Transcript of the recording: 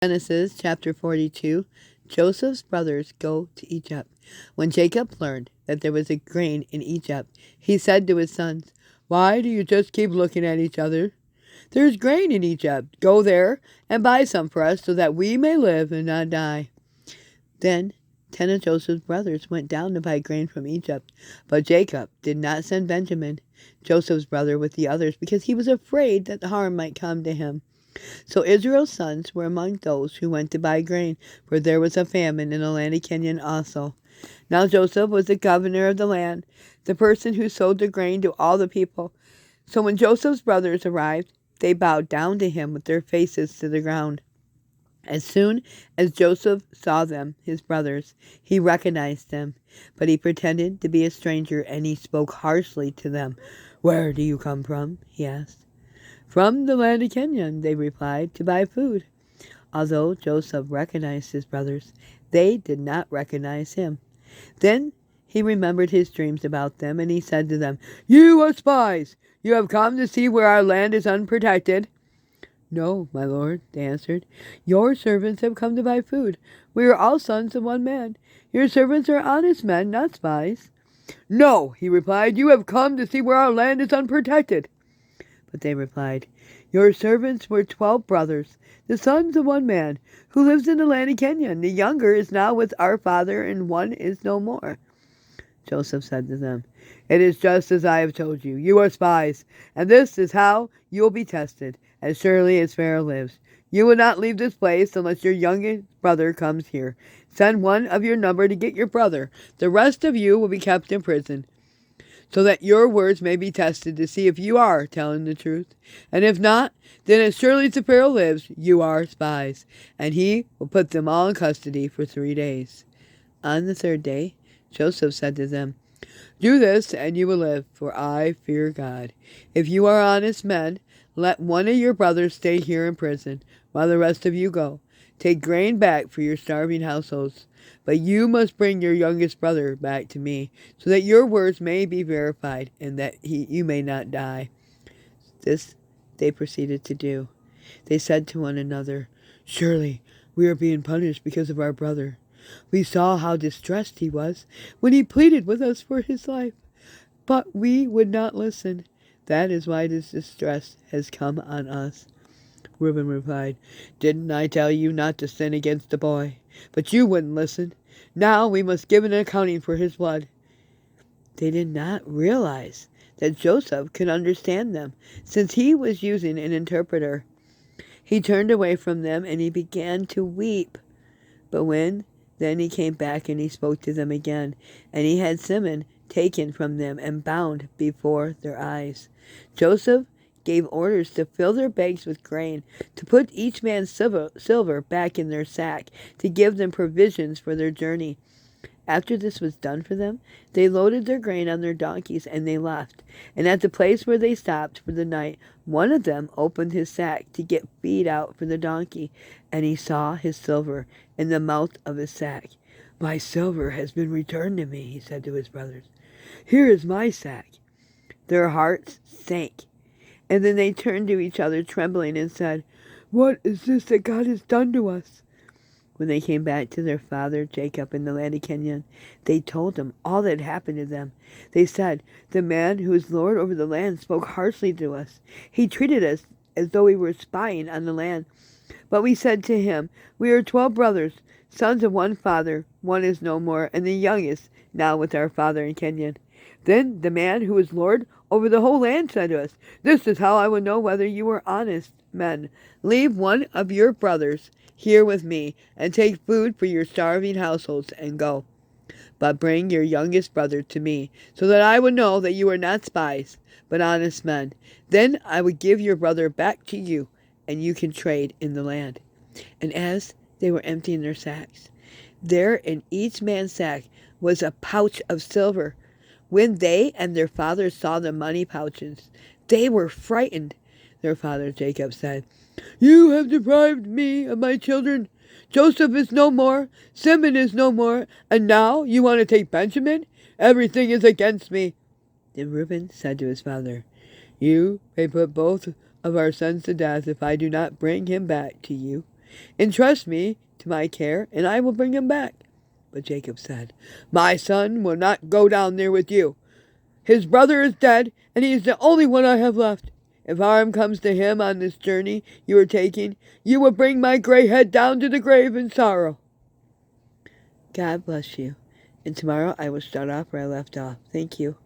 Genesis chapter 42. Joseph's brothers go to Egypt. When Jacob learned that there was a grain in Egypt, he said to his sons, "Why do you just keep looking at each other? There's grain in Egypt. Go there and buy some for us so that we may live and not die." Then 10 of Joseph's brothers went down to buy grain from Egypt. But Jacob did not send Benjamin, Joseph's brother, with the others because he was afraid that harm might come to him. So Israel's sons were among those who went to buy grain, for there was a famine in the land of Canaan also. Now Joseph was the governor of the land, the person who sold the grain to all the people. So when Joseph's brothers arrived, they bowed down to him with their faces to the ground. As soon as Joseph saw them, his brothers, he recognized them, but he pretended to be a stranger, and he spoke harshly to them. "Where do you come from?" he asked. "From the land of Canaan," they replied, "to buy food." Although Joseph recognized his brothers, they did not recognize him. Then he remembered his dreams about them, and he said to them, "You are spies! You have come to see where our land is unprotected." "No, my lord," they answered. "Your servants have come to buy food. We are all sons of one man. Your servants are honest men, not spies." "No," he replied, "you have come to see where our land is unprotected." But they replied, "Your servants were 12 brothers, the sons of one man, who lives in the land of Canaan. The younger is now with our father, and one is no more." Joseph said to them, "It is just as I have told you. You are spies, and this is how you will be tested, as surely as Pharaoh lives. You will not leave this place unless your youngest brother comes here. Send one of your number to get your brother. The rest of you will be kept in prison, so that your words may be tested to see if you are telling the truth. And if not, then as surely as the Pharaoh lives, you are spies." And he will put them all in custody for 3 days. On the third day, Joseph said to them, "Do this, and you will live, for I fear God. If you are honest men, let one of your brothers stay here in prison, while the rest of you go. Take grain back for your starving households. But you must bring your youngest brother back to me, so that your words may be verified, and that you may not die." This they proceeded to do. They said to one another, "Surely we are being punished because of our brother. We saw how distressed he was when he pleaded with us for his life, but we would not listen. That is why this distress has come on us." Reuben replied, "Didn't I tell you not to sin against the boy? But you wouldn't listen. Now we must give an accounting for his blood." They did not realize that Joseph could understand them, since he was using an interpreter. He turned away from them and he began to weep. But then he came back and he spoke to them again, and he had Simeon taken from them and bound before their eyes. Joseph gave orders to fill their bags with grain, to put each man's silver back in their sack, to give them provisions for their journey. After this was done for them, they loaded their grain on their donkeys and they left. And at the place where they stopped for the night, one of them opened his sack to get feed out for the donkey, and he saw his silver in the mouth of his sack. "My silver has been returned to me," he said to his brothers. "Here is my sack." Their hearts sank, and then they turned to each other trembling and said, "What is this that God has done to us?" When they came back to their father Jacob in the land of Canaan, they told him all that had happened to them. They said, "The man who is lord over the land spoke harshly to us. He treated us as though we were spying on the land. But we said to him, 'We are 12 brothers, sons of one father. One is no more, and the youngest now with our father in Canaan.' Then the man who is lord over the whole land said to us, 'This is how I will know whether you are honest men. Leave one of your brothers here with me, and take food for your starving households, and go. But bring your youngest brother to me, so that I will know that you are not spies, but honest men. Then I will give your brother back to you, and you can trade in the land.' And as they were emptying their sacks, there in each man's sack was a pouch of silver. When they and their father saw the money pouches, they were frightened. Their father Jacob said, 'You have deprived me of my children. Joseph is no more, Simeon is no more, and now you want to take Benjamin? Everything is against me.' Then Reuben said to his father, 'You may put both of our sons to death if I do not bring him back to you.' Entrust me to my care, and I will bring him back." But Jacob said, "My son will not go down there with you. His brother is dead, and he is the only one I have left. If harm comes to him on this journey you are taking, you will bring my gray head down to the grave in sorrow." God bless you. And tomorrow I will start off where I left off. Thank you.